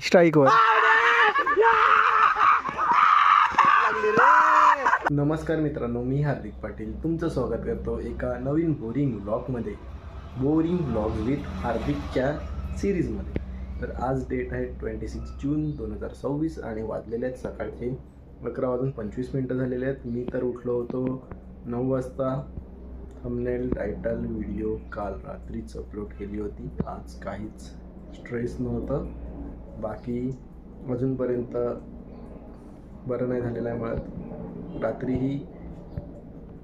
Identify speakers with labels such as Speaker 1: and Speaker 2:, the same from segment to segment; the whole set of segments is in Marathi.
Speaker 1: स्ट्राईकवर. नमस्कार मित्रांनो, मी हार्दिक पाटील तुमचं स्वागत करतो एका नवीन बोरिंग व्लॉगमध्ये. बोरिंग व्लॉग विथ हार्दिकच्या सिरीजमध्ये. तर आज डेट आहे 26 जून 2026 आणि वाजलेले आहेत सकाळचे 11:25 झालेले आहेत. मी तर उठलो होतो 9 वाजता. थंबनेल, टायटल, व्हिडिओ काल रात्रीच अपलोड केली होती. आज काहीच स्ट्रेस नव्हतं. बाकी अजूनपर्यंत बरं नाही झालेलं आहे. मुळात रात्रीही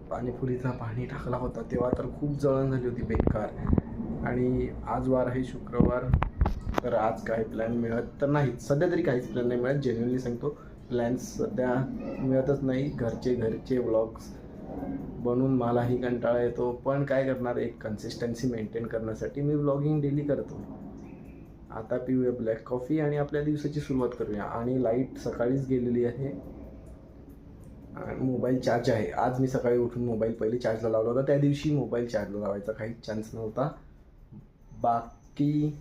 Speaker 1: पाणीपुरीचा पाणी टाकला होता तेव्हा तर खूप जळण झाली होती बेकार. आणि आज वार आहे शुक्रवार, तर आज काही प्लॅन मिळत तर नाही. सध्या तरी काहीच प्लॅन नाही मिळत. जेन्युइनली सांगतो, प्लॅन्स सध्या मिळतच नाही. घरचे व्लॉग्स बनवून मलाही कंटाळा येतो, पण काय करणार, एक कन्सिस्टन्सी मेंटेन करण्यासाठी मी व्लॉगिंग डेली करतो. आता पिऊया ब्लॅक कॉफी आणि आपल्या दिवसाची सुरुवात करूया. आणि लाईट सकाळीच गेलेली आहे. मोबाईल चार्ज आहे. आज मी सकाळी उठून मोबाईल पहिले चार्जला लावला होता. त्या दिवशी मोबाईल चार्जला लावायचा काहीच चान्स नव्हता. बाकी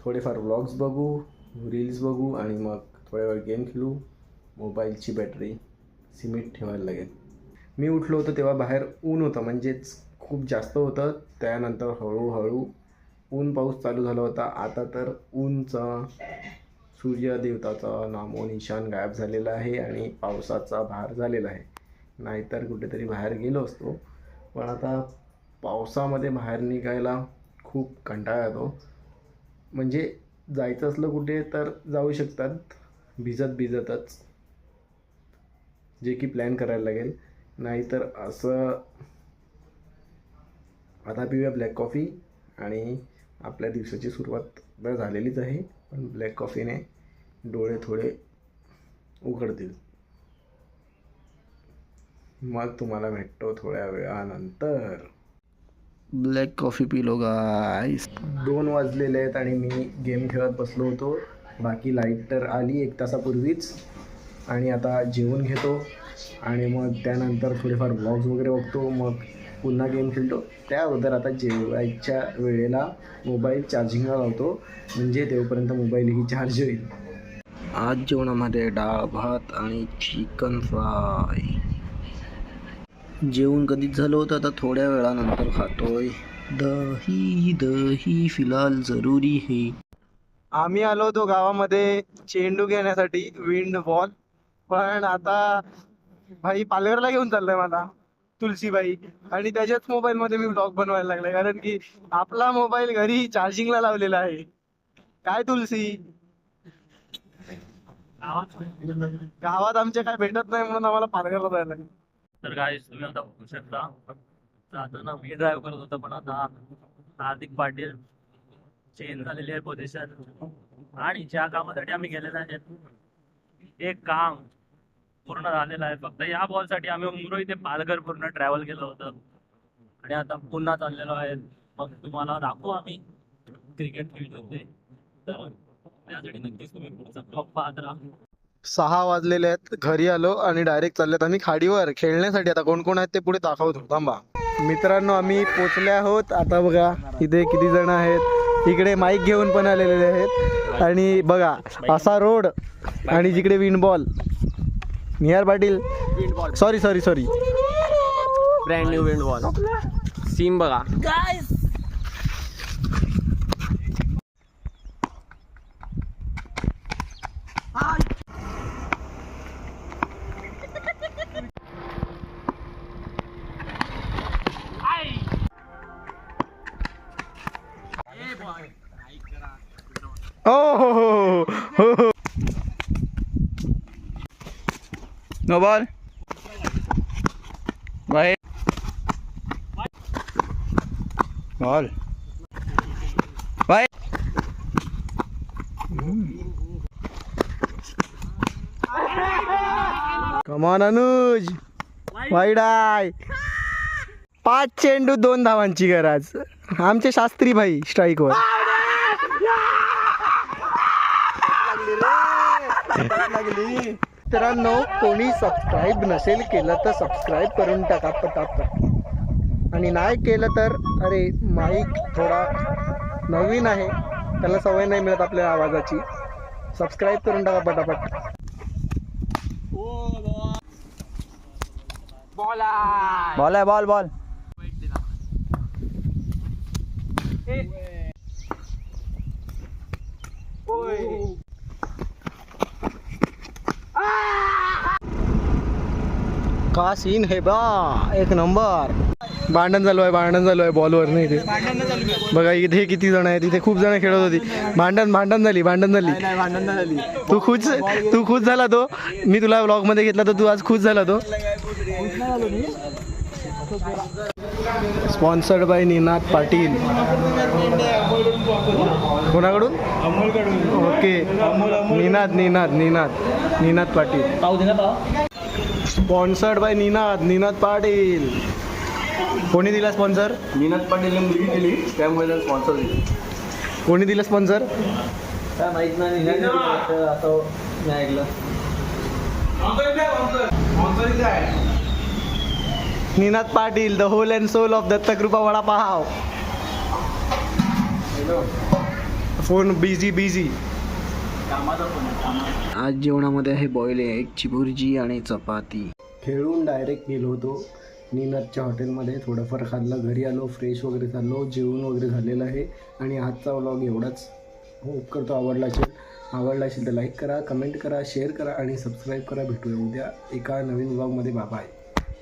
Speaker 1: थोडेफार व्लॉग्स बघू, रील्स बघू आणि मग थोड्या वेळ गेम खेळू. मोबाईलची बॅटरी सिमेंट ठेवायला लागेल. मी उठलो होतो तेव्हा बाहेर ऊन होतं, म्हणजेच खूप जास्त होतं. त्यानंतर हळूहळू ऊन पाऊस चालू झाला होता. आता तर ऊनचा, सूर्यदेवताचा नामोनिशान गायब झालेला आहे आणि पावसाचा भार झालेला आहे. नाहीतर कुठेतरी बाहेर गेलो असतो, पण आता पावसामध्ये बाहेर निघायला खूप कंटाळा येतो. म्हणजे जायचं असलं कुठे तर जाऊ शकतात भिजतच, जे की प्लॅन करायला लागेल. नाहीतर असं. आता पिऊया ब्लॅक कॉफी आणि आपल्या दिवसाची सुरुवात तर झालेलीच आहे, पण ब्लॅक कॉफीने डोळे थोडे उघडतील. मग तुम्हाला भेटतो थोड्या वेळानंतर. ब्लॅक कॉफी पिलो गाईस. 2 वाजलेले आहेत आणि मी गेम खेळत बसलो होतो. बाकी लाईट तर आली 1 तासापूर्वीच. आणि आता जेवण घेतो आणि मग त्यानंतर थोडेफार व्लॉग्स वगैरे बघतो. मग पुन्हा गेम खेळतो. त्या अगोदर आता जेवायच्या वेळेला मोबाईल चार्जिंगला लावतो, म्हणजे तेव्हापर्यंत मोबाईलही चार्ज होईल. आज जेवणामध्ये डाळ भात आणि चिकन फ्राय. जेवण कधीच झालं होतं, आता थोड्या वेळानंतर खातोय. दही फिलहाल जरुरी है. आम्ही आलो होतो गावामध्ये चेंडू घेण्यासाठी, विंड बॉल. पण आता भाई पालघरला घेऊन चाललाय मला, तुलसीबाई. आणि त्याच्याच मोबाईलमध्ये मी ब्लॉग बनवायला लागलाय, कारण की आपला मोबाईल घरी चार्जिंगला लावलेला आहे. काय तुलसी, गावात आमच्या काय भेटत नाही म्हणून आम्हाला पालघरला जायला लागेल.
Speaker 2: तर काय तुम्ही आता बघू शकता, जाताना मी ड्राईव्ह करत होतो, पण आता हार्दिक पाटील चेंज झालेली आहे पोझिशन. आणि ज्या कामासाठी आम्ही गेलेलो आहे ते काम पूर्ण झालेलं आहे. फक्त या बॉलसाठी आम्ही मुंबई ते पालघर पूर्ण ट्रॅव्हल केलं होतं आणि आता पुन्हा चाललेलो आहे. मग तुम्हाला दाखवू आम्ही क्रिकेट खेळतो ते, तर त्यासाठी नक्कीच तुम्ही पुढचा ब्लॉग पाहत राहा.
Speaker 1: 6 वाजलेले आहेत. घरी आलो आणि डायरेक्ट चाललेत आम्ही खाडीवर खेळण्यासाठी. आता कोण कोण आहेत ते पुढे दाखवतो, थांबा. मित्रांनो, आम्ही पोचले आहोत. आता बघा इथे किती जण आहेत. इकडे माईक घेऊन पण आलेले आहेत. आणि बघा असा रोड आणि जिकडे wind ball. Nihar Patil, sorry
Speaker 2: brand new wind ball seam बघा.
Speaker 1: हो. No ball bye ball bye. Come on Anuj, wide आहे. 5 चेंडू 2 धावांची गरज. आमचे शास्त्री भाई स्ट्राईकवर. मित्रांनो, कोणी सबस्क्राईब नसेल केलं तर सबस्क्राईब करून टाका पटापट. आणि नाही केलं तर अरे माईक थोडा नवीन आहे, त्याला सवय नाही मिळत आपल्या आवाजाची. सबस्क्राईब करून टाका पटापट.
Speaker 2: बॉल आहे.
Speaker 3: बॉल आहे, बॉल बॉल.
Speaker 1: का सीन है बा, एक नंबर. भांडण चालू आहे बॉलवर नाही ते. बघा इथे किती जण आहेत, इथे खूप जण खेळत होती. भांडण झाली. तू खुश झाला तो. मी तुला व्लॉग मध्ये घेतला तर तू आज खुश झाला तो. Sponsored by Ninad Patil. कोणाकडून? Okay, Ninad Patil. Sponsored by Ninad Patil. कोणी दिला स्पॉन्सर?
Speaker 3: निनाद पाटील मुलगी केली त्यामुळे स्पॉन्सर दिली.
Speaker 1: कोणी दिलं स्पॉन्सर?
Speaker 3: काय माहित नाही, असं मी ऐकलं.
Speaker 1: Ninad Patil, the whole and soul of Dattakrupa vada pav. Phone busy. आज जेवणामध्ये आहे बॉईल एगची भुर्जी आणि चपाती. खेळून डायरेक्ट गेलो होतो निनादच्या हॉटेलमध्ये. थोडंफार खाल्लं, घरी आलो, फ्रेश वगैरे झालो, जेवण वगैरे झालेलं आहे. आणि आजचा व्लॉग एवढाच. होप करतो आवडला असेल तर लाईक करा, कमेंट करा, शेअर करा आणि सबस्क्राईब करा. भेटूया उद्या एका नवीन व्लॉगमध्ये. बाय.